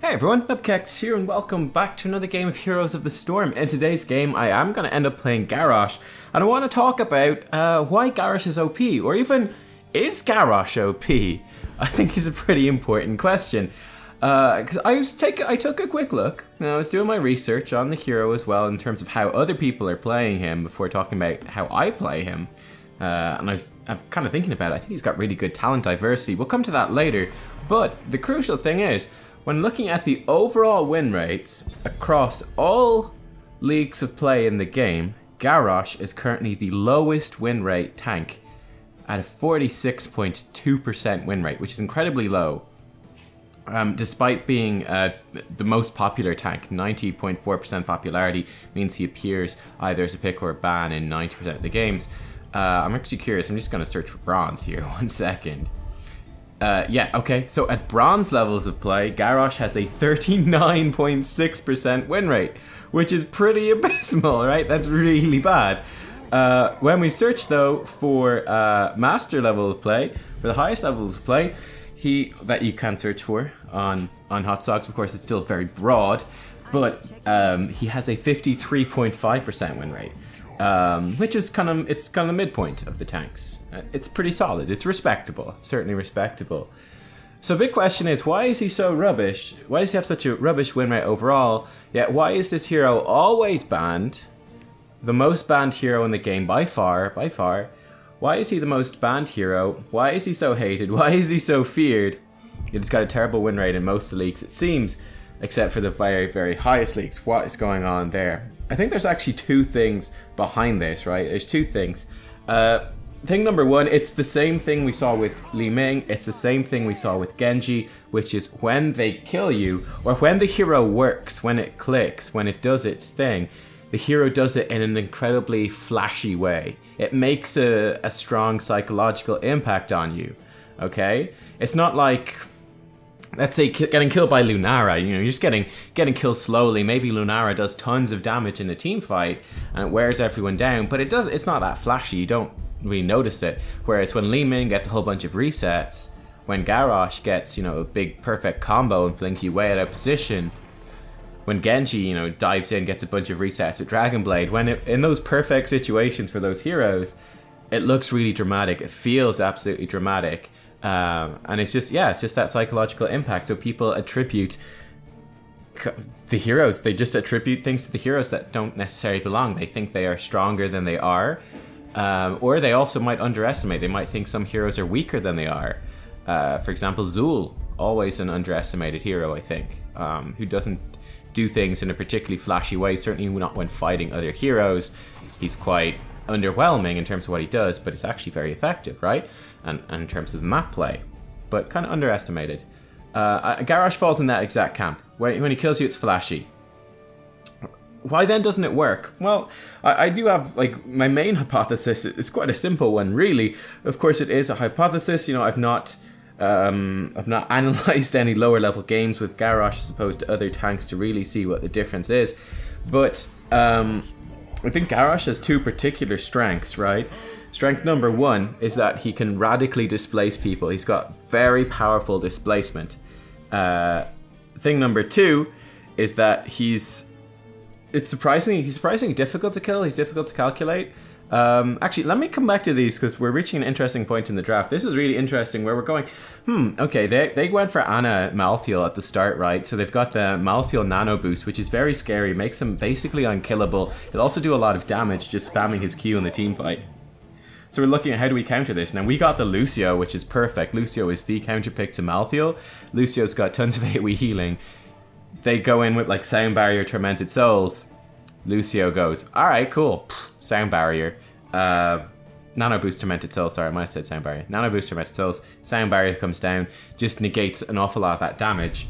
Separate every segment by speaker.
Speaker 1: Hey everyone, Nubkeks here and welcome back to another game of Heroes of the Storm. In today's game I am going to end up playing Garrosh, and I want to talk about why Garrosh is OP, or even is Garrosh OP? I think is a pretty important question. Because I took a quick look, and I was doing my research on the hero as well in terms of how other people are playing him before talking about how I play him. And I'm kind of thinking about it. I think he's got really good talent diversity. We'll come to that later, but the crucial thing is, when looking at the overall win rates across all leagues of play in the game, Garrosh is currently the lowest win rate tank at a 46.2% win rate, which is incredibly low. Despite being the most popular tank, 90.4% popularity means he appears either as a pick or a ban in 90% of the games. I'm actually curious, I'm just going to search for bronze here, 1 second. Yeah, okay, so at bronze levels of play, Garrosh has a 39.6% win rate, which is pretty abysmal, right? That's really bad. When we search, though, for master level of play, for the highest levels of play, that you can search for on Hot Socks, of course, it's still very broad, but he has a 53.5% win rate. Which is kind of the midpoint of the tanks. It's pretty solid. It's respectable. It's certainly respectable. So big question is, why is he so rubbish? Why does he have such a rubbish win rate overall? Yet why is this hero always banned? The most banned hero in the game by far. Why is he the most banned hero? Why is he so hated? Why is he so feared? He's got a terrible win rate in most of the leagues, it seems, except for the very, very highest leagues. What is going on there? I think there's actually two things behind this, right? There's two things. Thing number one, it's the same thing we saw with Li Ming. It's the same thing we saw with Genji, which is when they kill you, or when the hero works, when it clicks, when it does its thing, the hero does it in an incredibly flashy way. It makes a strong psychological impact on you, okay? It's not like, let's say, getting killed by Lunara. You know, you're just getting killed slowly. Maybe Lunara does tons of damage in a team fight and it wears everyone down, but it's not that flashy. You don't really notice it. Whereas when Li Ming gets a whole bunch of resets, when Garrosh gets, you know, a big perfect combo and flings you way out of position, when Genji, you know, dives in, gets a bunch of resets with Dragon Blade, in those perfect situations for those heroes, it looks really dramatic. It feels absolutely dramatic. And it's just that psychological impact. So people attribute the heroes, they just attribute things to the heroes that don't necessarily belong. They think they are stronger than they are, or they also might underestimate. They might think some heroes are weaker than they are. For example, Zul, always an underestimated hero, I think, who doesn't do things in a particularly flashy way, certainly not when fighting other heroes. He's quite underwhelming in terms of what he does, but it's actually very effective, right? And in terms of the map play, but kind of underestimated. Garrosh falls in that exact camp. When he kills you, it's flashy. Why then doesn't it work? Well, I do have, like, my main hypothesis. It's quite a simple one, really. Of course, it is a hypothesis. You know, I've not analyzed any lower level games with Garrosh as opposed to other tanks to really see what the difference is. But I think Garrosh has two particular strengths, right? Strength number one is that he can radically displace people. He's got very powerful displacement. Thing number two is that he's surprisingly difficult to kill. He's difficult to calculate. Actually, let me come back to these because we're reaching an interesting point in the draft. This is really interesting where we're going, okay, they went for Ana Malthael at the start, right? So they've got the Malthael nano boost, which is very scary, makes him basically unkillable. He'll also do a lot of damage just spamming his Q in the team fight. So we're looking at how do we counter this. Now we got the Lucio, which is perfect. Lucio is the counter pick to Malthael. Lucio's got tons of AoE healing. They go in with like Sound Barrier, Tormented Souls. Lucio goes, alright, cool. Sound Barrier. Nano Boost, Tormented Souls. Sorry, I might have said Sound Barrier. Nano Boost, Tormented Souls. Sound Barrier comes down. Just negates an awful lot of that damage.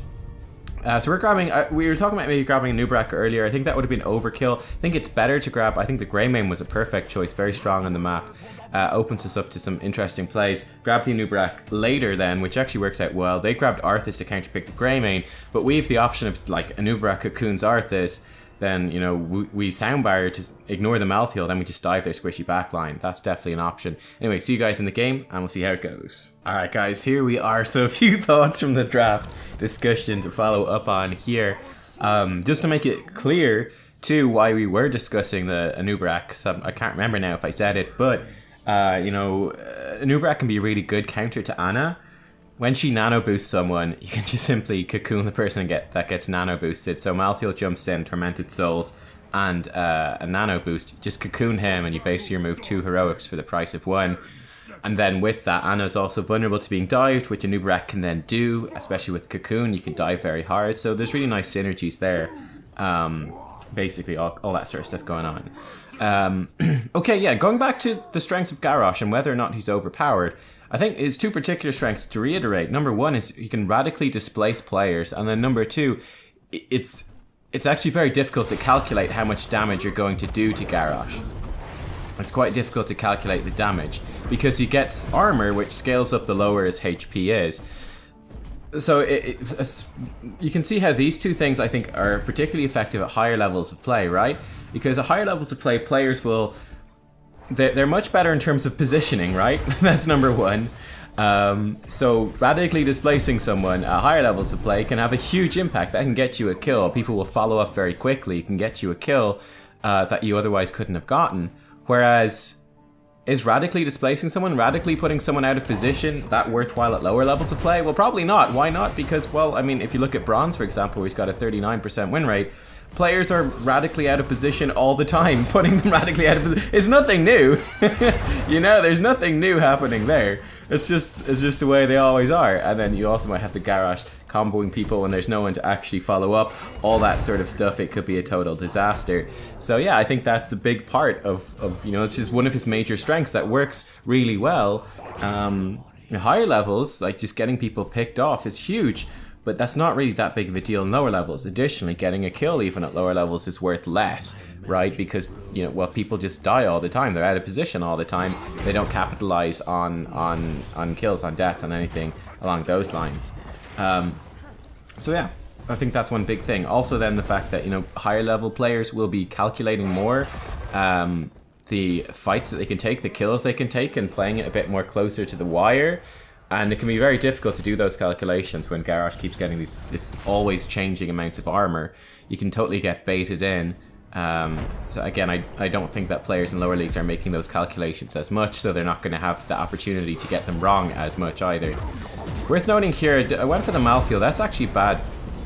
Speaker 1: So we're grabbing, we were talking about maybe grabbing a Nubkeks earlier. I think that would have been overkill. I think it's better to grab, I think the Greymane was a perfect choice, very strong on the map. Opens us up to some interesting plays. Grab the Nubkeks later then, which actually works out well. They grabbed Arthas to counterpick the Greymane, but we have the option of like a Nubkeks cocoons Arthas, then, you know, we soundbar to ignore the mouth heal, then we just dive their squishy backline. That's definitely an option. Anyway, see you guys in the game, and we'll see how it goes. Alright guys, here we are. So a few thoughts from the draft discussion to follow up on here. Just to make it clear, too, why we were discussing the Nubkeks. I can't remember now if I said it, but, you know, Nubkeks can be a really good counter to Ana. When she nano boosts someone, you can just simply cocoon the person that gets nano boosted. So Malthael jumps in, Tormented Souls, and a nano boost. Just cocoon him, and you basically remove 2 heroics for the price of 1. And then with that, Ana's also vulnerable to being dived, which a Nubkeks can then do, especially with cocoon. You can dive very hard. So there's really nice synergies there. Basically, all that sort of stuff going on. Okay, yeah, going back to the strengths of Garrosh and whether or not he's overpowered. I think his 2 particular strengths, to reiterate, number 1 is he can radically displace players, and then number 2, it's actually very difficult to calculate how much damage you're going to do to Garrosh. It's quite difficult to calculate the damage, because he gets armor, which scales up the lower his HP is. So you can see how these 2 things, I think, are particularly effective at higher levels of play, right? Because at higher levels of play, players will... They're much better in terms of positioning, right? That's number 1. So radically displacing someone at higher levels of play can have a huge impact. That can get you a kill. People will follow up very quickly. It can get you a kill that you otherwise couldn't have gotten. Whereas, is radically displacing someone, radically putting someone out of position, that worthwhile at lower levels of play? Well, probably not. Why not? Because, well, I mean, if you look at Bronze, for example, where he's got a 39% win rate, players are radically out of position all the time, putting them radically out of position. It's nothing new. You know, there's nothing new happening there. It's just the way they always are. And then you also might have the Garrosh comboing people when there's no one to actually follow up. All that sort of stuff. It could be a total disaster. So yeah, I think that's a big part of you know, it's just one of his major strengths that works really well. At higher levels, like just getting people picked off is huge. But that's not really that big of a deal in lower levels. Additionally, getting a kill even at lower levels is worth less, right? Because, you know, well, people just die all the time. They're out of position all the time. They don't capitalize on kills, on deaths, on anything along those lines. So yeah, I think that's one big thing. Also then the fact that, you know, higher level players will be calculating more the fights that they can take, the kills they can take, and playing it a bit more closer to the wire. And it can be very difficult to do those calculations when Garrosh keeps getting this always changing amounts of armor. You can totally get baited in. So again, I don't think that players in lower leagues are making those calculations as much, so they're not going to have the opportunity to get them wrong as much either. Worth noting here, I went for the Malthael. That's actually a bad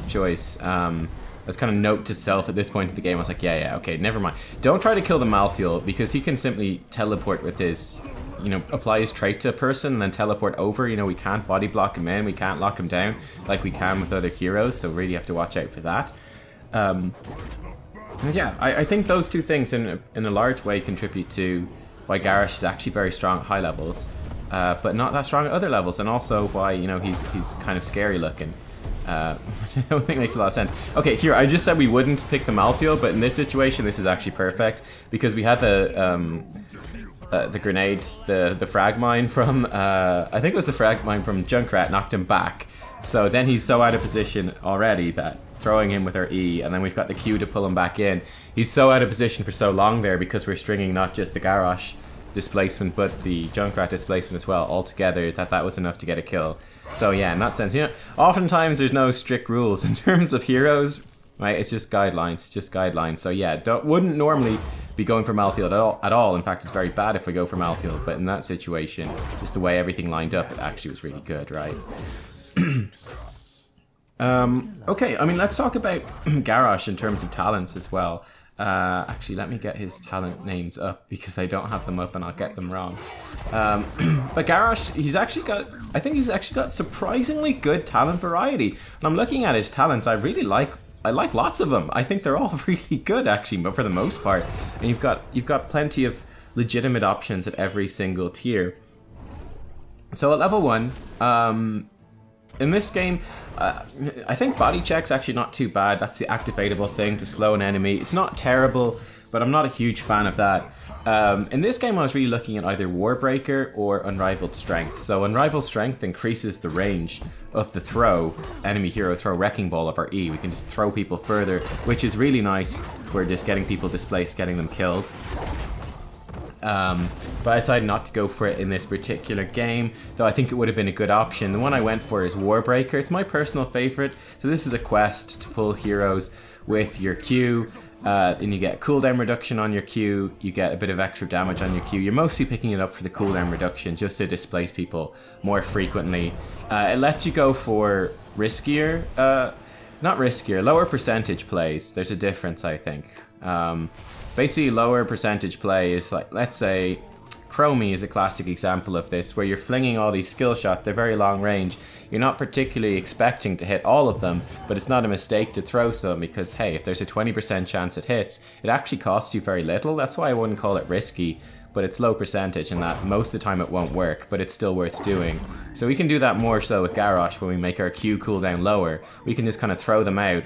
Speaker 1: choice. That's kind of note to self at this point in the game. I was like, yeah, okay, never mind. Don't try to kill the Malthael, because he can simply teleport with his... you know, apply his trait to a person and then teleport over. You know, we can't body block him in, we can't lock him down like we can with other heroes, so really have to watch out for that. And yeah, I think those 2 things in a large way contribute to why Garrosh is actually very strong at high levels, but not that strong at other levels, and also why, you know, he's kind of scary looking. Which I don't think makes a lot of sense. Okay, here, I just said we wouldn't pick the Malthael, but in this situation, this is actually perfect, because we had the grenade, the frag mine from, I think it was the frag mine from Junkrat knocked him back. So then he's so out of position already that throwing him with our E, and then we've got the Q to pull him back in. He's so out of position for so long there because we're stringing not just the Garrosh displacement but the Junkrat displacement as well all together, that was enough to get a kill. So yeah, in that sense, you know, oftentimes there's no strict rules in terms of heroes, right? It's just guidelines, So yeah, wouldn't normally be going for Malthael at all. In fact, it's very bad if we go for Malthael, but in that situation, just the way everything lined up, it actually was really good, right? Okay, I mean, let's talk about Garrosh in terms of talents as well. Actually, let me get his talent names up, because I don't have them up and I'll get them wrong. But Garrosh, I think he's actually got surprisingly good talent variety. And I'm looking at his talents, I like lots of them. I think they're all really good, actually, but for the most part. And you've got plenty of legitimate options at every single tier. So at level 1, in this game, I think body check's actually not too bad. That's the activatable thing to slow an enemy. It's not terrible, but I'm not a huge fan of that. In this game I was really looking at either Warbreaker or Unrivaled Strength. So Unrivaled Strength increases the range of the throw, enemy hero throw Wrecking Ball of our E. We can just throw people further, which is really nice. We're just getting people displaced, getting them killed. But I decided not to go for it in this particular game, though I think it would have been a good option. The one I went for is Warbreaker. It's my personal favorite. So this is a quest to pull heroes with your Q, and you get cooldown reduction on your Q, you get a bit of extra damage on your Q. You're mostly picking it up for the cooldown reduction, just to displace people more frequently. It lets you go for riskier, not riskier, lower percentage plays. There's a difference, I think. Basically, lower percentage play is like, let's say, Chromie is a classic example of this, where you're flinging all these skill shots, they're very long range. You're not particularly expecting to hit all of them, but it's not a mistake to throw some because, hey, if there's a 20% chance it hits, it actually costs you very little. That's why I wouldn't call it risky, but it's low percentage and that most of the time it won't work, but it's still worth doing. So we can do that more so with Garrosh when we make our Q cooldown lower. We can just kind of throw them out.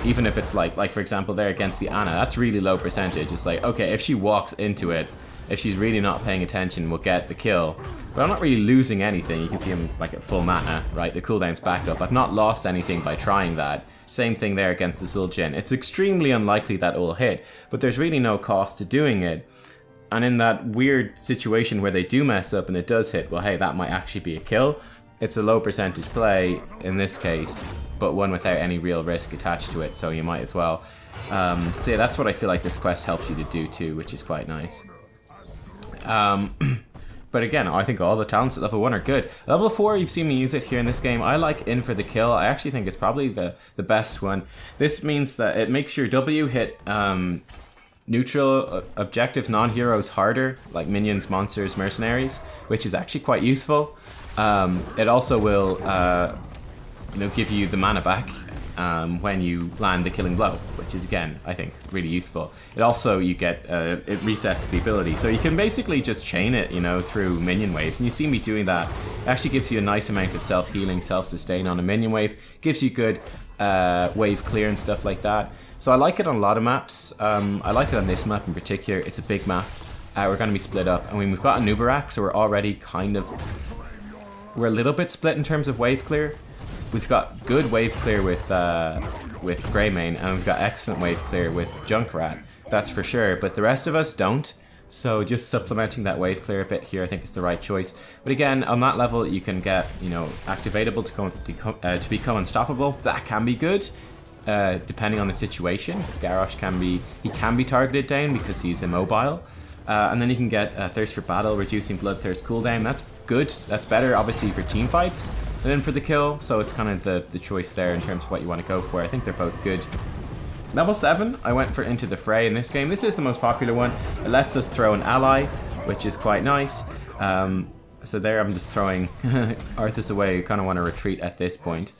Speaker 1: Even if it's like for example there against the Anna, that's really low percentage. It's like, okay, if she walks into it, if she's really not paying attention, we'll get the kill. But I'm not really losing anything. You can see him like at full mana, right? The cooldown's back up. I've not lost anything by trying that. Same thing there against the Zul'jin. It's extremely unlikely that it will hit, but there's really no cost to doing it. And in that weird situation where they do mess up and it does hit, well, hey, that might actually be a kill. It's a low percentage play in this case, but one without any real risk attached to it, so you might as well. So yeah, that's what I feel like this quest helps you to do too, which is quite nice. But again, I think all the talents at level 1 are good. Level 4, you've seen me use it here in this game. I like In for the Kill. I actually think it's probably the best one. This means that it makes your W hit neutral objectives, non-heroes harder, like minions, monsters, mercenaries, which is actually quite useful. It also will give you the mana back when you land the killing blow, which is again, I think, really useful. It also, you get, it resets the ability. So you can basically just chain it, through minion waves. And you see me doing that. It actually gives you a nice amount of self-healing, self-sustain on a minion wave. Gives you good wave clear and stuff like that. So I like it on a lot of maps. I like it on this map in particular. It's a big map. We're going to be split up. I mean, we've got a Nubkeks, so we're already we're a little bit split in terms of wave clear. We've got good wave clear with Greymane, and we've got excellent wave clear with Junkrat, that's for sure, but the rest of us don't. So just supplementing that wave clear a bit here I think is the right choice. But again, on that level you can get, activatable to become unstoppable. That can be good, depending on the situation, because Garrosh can be targeted down because he's immobile. And then you can get Thirst for Battle, reducing Bloodthirst cooldown. That's good, that's better obviously for team fights and then for the kill, so it's kind of the choice there in terms of what you want to go for. I think they're both good. Level 7, I went for Into the Fray in this game. This is the most popular one. It lets us throw an ally, which is quite nice. So there I'm just throwing Arthas away. You kind of want to retreat at this point.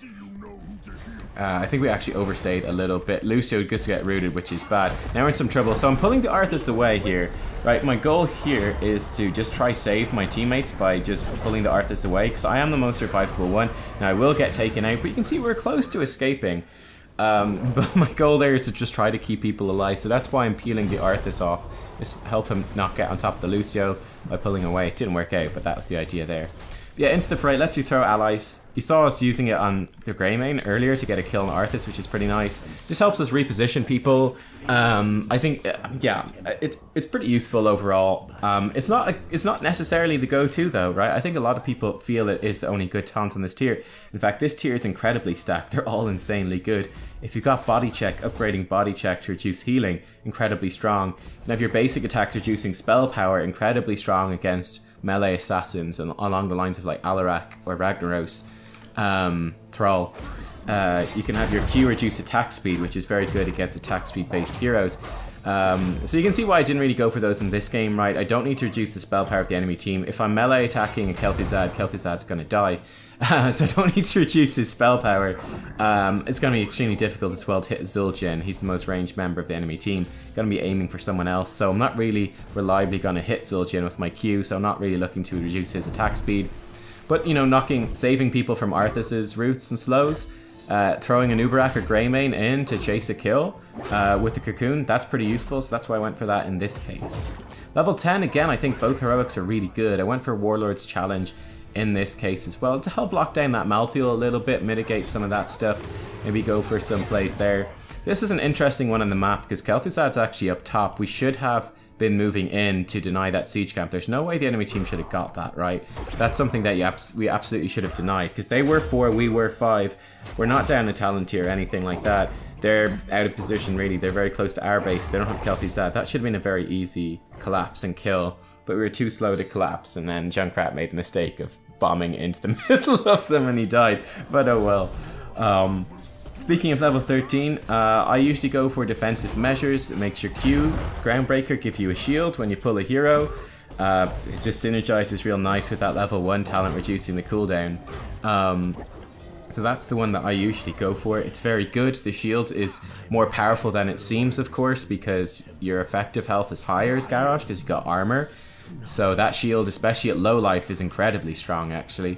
Speaker 1: I think we actually overstayed a little bit. Lucio just get rooted, which is bad. Now we're in some trouble. So I'm pulling the Arthas away here. Right, my goal here is to just try save my teammates by just pulling the Arthas away, because I am the most survivable one. Now I will get taken out, but you can see we're close to escaping. But my goal there is to just try to keep people alive. So that's why I'm peeling the Arthas off. Just help him not get on top of the Lucio by pulling away. It didn't work out, but that was the idea there. Yeah, Into the Fray lets you throw allies. You saw us using it on the Greymane earlier to get a kill on Arthas, which is pretty nice. Just helps us reposition people. I think, yeah, it's pretty useful overall. It's not necessarily the go-to though, right? I think a lot of people feel it is the only good talent on this tier. In fact, this tier is incredibly stacked. They're all insanely good. If you've got Body Check, upgrading Body Check to reduce healing, incredibly strong. And if your basic attack reducing spell power, incredibly strong against melee assassins and along the lines of like Alarak or Ragnaros, Thrall. You can have your Q reduce attack speed, which is very good against attack speed based heroes. So you can see why I didn't really go for those in this game, right? I don't need to reduce the spell power of the enemy team. If I'm melee attacking a Kel'Thuzad's gonna die. So I don't need to reduce his spell power. It's gonna be extremely difficult as well to hit Zul'jin. He's the most ranged member of the enemy team. Gonna be aiming for someone else, so I'm not really reliably gonna hit Zul'jin with my Q, so I'm not really looking to reduce his attack speed. But, saving people from Arthas's roots and slows, throwing a Nubkeks or Greymane in to chase a kill with the Cocoon, that's pretty useful, so that's why I went for that in this case. Level 10, again, I think both heroics are really good. I went for Warlord's Challenge in this case as well to help lock down that Malthael a little bit, mitigate some of that stuff, maybe go for some plays there. This is an interesting one on the map because Kel'Thuzad's actually up top. We should have been moving in to deny that siege camp. There's no way the enemy team should have got that, right? That's something that we absolutely should have denied because they were 4, we were 5. We're not down a talent tier or anything like that. They're out of position, really. They're very close to our base. They don't have Kel'Thuzad. That should have been a very easy collapse and kill, but we were too slow to collapse, and then Junkrat made the mistake of bombing into the middle of them and he died, but oh well. Speaking of level 13, I usually go for defensive measures. It makes your Q, Groundbreaker, give you a shield when you pull a hero. It just synergizes real nice with that level 1 talent, reducing the cooldown. So that's the one that I usually go for. It's very good. The shield is more powerful than it seems, of course, because your effective health is higher as Garrosh, because you've got armor. So that shield, especially at low life, is incredibly strong, actually.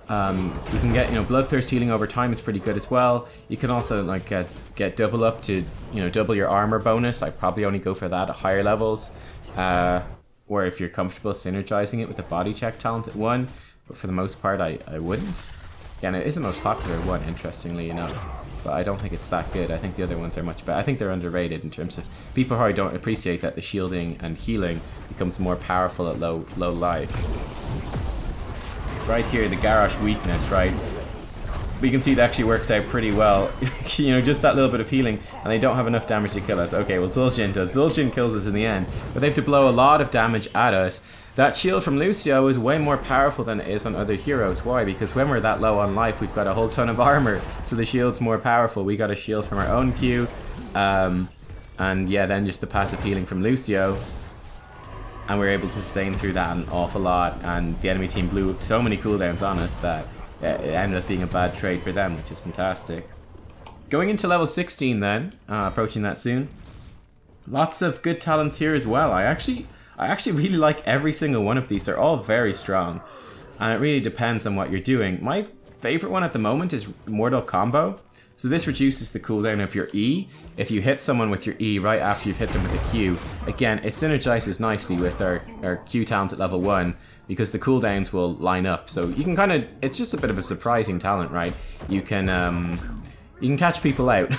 Speaker 1: You can get, Bloodthirst healing over time is pretty good as well. You can also like get double up to, double your armor bonus. I probably only go for that at higher levels. Or if you're comfortable synergizing it with the body check talent at 1. But for the most part, I wouldn't. Yeah, and it is the most popular one, interestingly enough. But I don't think it's that good. I think the other ones are much better. I think they're underrated in terms of people probably don't appreciate that the shielding and healing becomes more powerful at low life. Right here, the Garrosh weakness, right? We can see it actually works out pretty well. Just that little bit of healing, and they don't have enough damage to kill us. Okay, well, Zul'jin does. Zul'jin kills us in the end, but they have to blow a lot of damage at us. That shield from Lucio is way more powerful than it is on other heroes. Why? Because when we're that low on life, we've got a whole ton of armor, so the shield's more powerful. We got a shield from our own Q, and yeah, then just the passive healing from Lucio. And we were able to sustain through that an awful lot, and the enemy team blew so many cooldowns on us that it ended up being a bad trade for them, which is fantastic. Going into level 16 then, approaching that soon. Lots of good talents here as well. I actually really like every single one of these. They're all very strong, and it really depends on what you're doing. My favorite one at the moment is Mortal Combo. So this reduces the cooldown of your E. If you hit someone with your E right after you've hit them with a Q, again, it synergizes nicely with our Q talent at level 1 because the cooldowns will line up. So you can kind of, it's just a bit of a surprising talent, right? You can catch people out.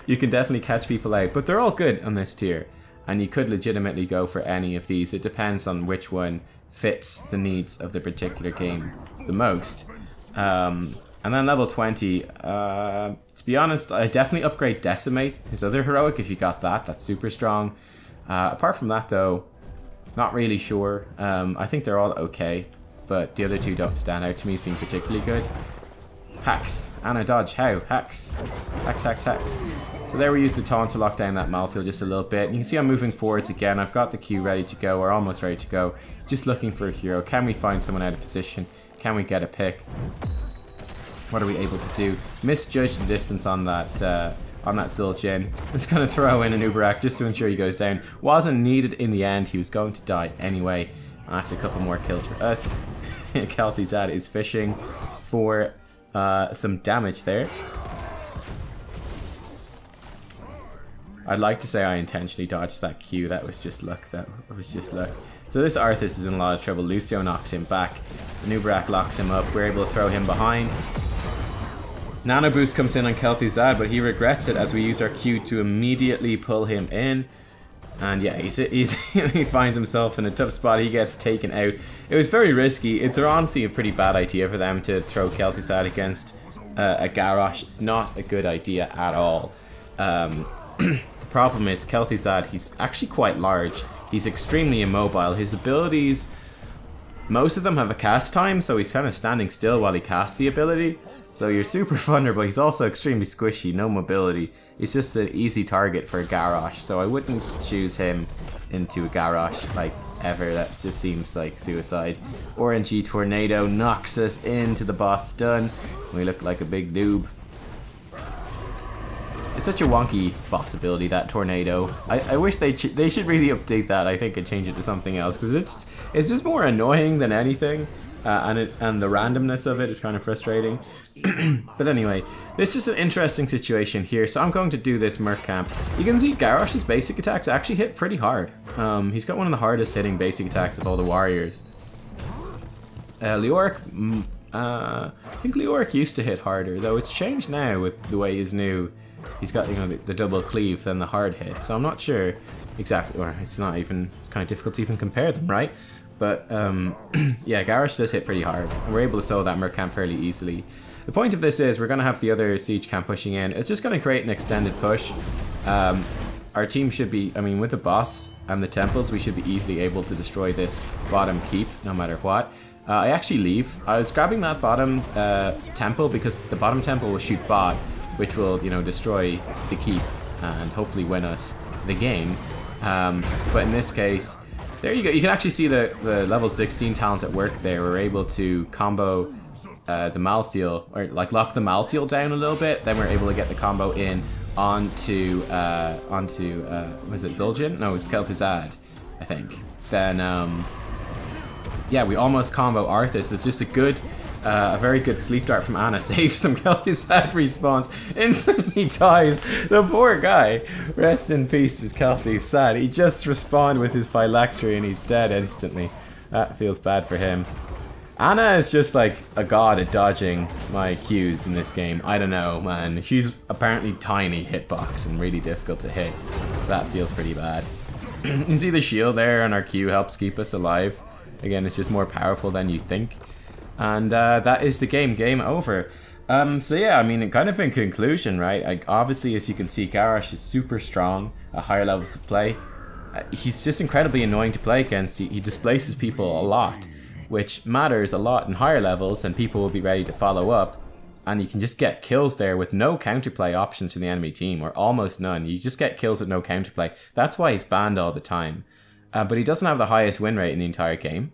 Speaker 1: You can definitely catch people out, but they're all good on this tier. And you could legitimately go for any of these. It depends on which one fits the needs of the particular game the most. And then level 20, to be honest, I definitely upgrade Decimate, his other heroic, if you got that. That's super strong. Apart from that, though, not really sure. I think they're all okay, but the other two don't stand out to me as being particularly good. Hacks. Anna dodge. How? Hacks. Hacks, hacks, hacks. So there we use the taunt to lock down that Malthael just a little bit. You can see I'm moving forwards again. I've got the Q ready to go, or almost ready to go. Just looking for a hero. Can we find someone out of position? Can we get a pick? What are we able to do? Misjudged the distance on that Zul'jin. Just gonna throw in an Nubkeks just to ensure he goes down. Wasn't needed in the end. He was going to die anyway. And that's a couple more kills for us. Kel'Thuzad is fishing for some damage there. I'd like to say I intentionally dodged that Q. That was just luck. That was just luck. So this Arthas is in a lot of trouble. Lucio knocks him back. Nubkeks locks him up. We're able to throw him behind. Nano Boost comes in on Kel'Thuzad, but he regrets it as we use our Q to immediately pull him in. And yeah, he finds himself in a tough spot. He gets taken out. It was very risky. It's honestly a pretty bad idea for them to throw Kel'Thuzad against a Garrosh. It's not a good idea at all. The problem is Kel'Thuzad, he's actually quite large. He's extremely immobile. His abilities, most of them have a cast time, so he's kind of standing still while he casts the ability. So you're super vulnerable. He's also extremely squishy, no mobility. He's just an easy target for a Garrosh, so I wouldn't choose him into a Garrosh, like, ever. That just seems like suicide. RNG Tornado knocks us into the boss stun. We look like a big noob. It's such a wonky boss ability, that Tornado. I wish they should really update that, I think, and change it to something else, because it's just more annoying than anything. and the randomness of it is kind of frustrating. But anyway, this is an interesting situation here, so I'm going to do this Merc camp. You can see Garrosh's basic attacks actually hit pretty hard. He's got one of the hardest hitting basic attacks of all the warriors. Leoric, I think Leoric used to hit harder, though it's changed now with the way he's new. He's got, you know, the double cleave and the hard hit, so I'm not sure exactly, or it's not even, it's kind of difficult to even compare them, right? But yeah, Garrosh does hit pretty hard, and we're able to solo that Merc camp fairly easily. The point of this is we're going to have the other siege camp pushing in. It's just going to create an extended push. Our team should be, I mean, with the boss and the temples, we should be easily able to destroy this bottom keep, no matter what. I actually leave. I was grabbing that bottom temple because the bottom temple will shoot bot, which will, you know, destroy the keep and hopefully win us the game. But in this case, there you go. You can actually see the level 16 talent at work there. We're able to combo the Malthael, or like lock the Malthael down a little bit. Then we're able to get the combo in onto was it Zul'jin? No, it's Kel'Thuzad, I think. Then yeah, we almost combo Arthas. It's just a very good sleep dart from Anna. Saves him. Kel'Thuzad respawns, instantly dies. The poor guy. Rest in peace, is Kel'Thuzad. He just respawned with his phylactery and he's dead instantly. That feels bad for him. Anna is just like a god at dodging my Qs in this game. I don't know, man. She's apparently tiny hitbox and really difficult to hit. So that feels pretty bad. You can see the shield there and our Q helps keep us alive. Again, it's just more powerful than you think. And that is the game. Game over. So yeah, I mean, kind of in conclusion, right? Like, obviously, as you can see, Garrosh is super strong at higher levels of play. He's just incredibly annoying to play against. He displaces people a lot, which matters a lot in higher levels, and people will be ready to follow up. And you can just get kills there with no counterplay options from the enemy team, or almost none. You just get kills with no counterplay. That's why he's banned all the time. But he doesn't have the highest win rate in the entire game.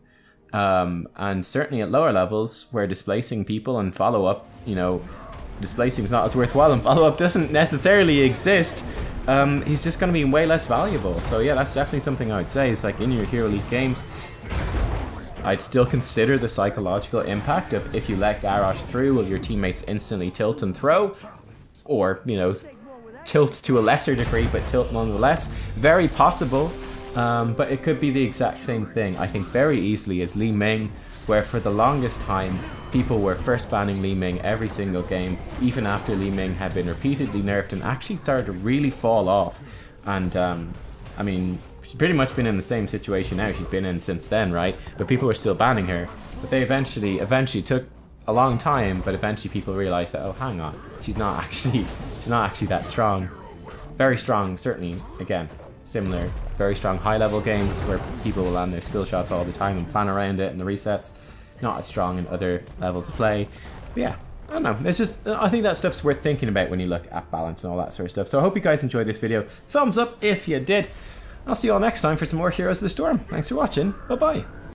Speaker 1: And certainly at lower levels, where displacing people and follow-up, you know, displacing is not as worthwhile and follow-up doesn't necessarily exist, he's just going to be way less valuable. So yeah, that's definitely something I would say. It's like in your Hero League games, I'd still consider the psychological impact of if you let Garrosh through, will your teammates instantly tilt and throw? Or, you know, tilt to a lesser degree, but tilt nonetheless. Very possible. But it could be the exact same thing, I think, very easily as Li Ming, where for the longest time people were first banning Li Ming every single game, even after Li Ming had been repeatedly nerfed and actually started to really fall off. And I mean, she's pretty much been in the same situation now. She's been in since then, right? But people were still banning her. But they eventually took a long time, but eventually people realized that, oh, hang on, she's not actually that strong. Very strong, certainly. Again, similar, very strong high-level games where people will land their skill shots all the time and plan around it and the resets. Not as strong in other levels of play. But yeah, I don't know. It's just, I think that stuff's worth thinking about when you look at balance and all that sort of stuff. So I hope you guys enjoyed this video. Thumbs up if you did. I'll see you all next time for some more Heroes of the Storm. Thanks for watching. Bye-bye.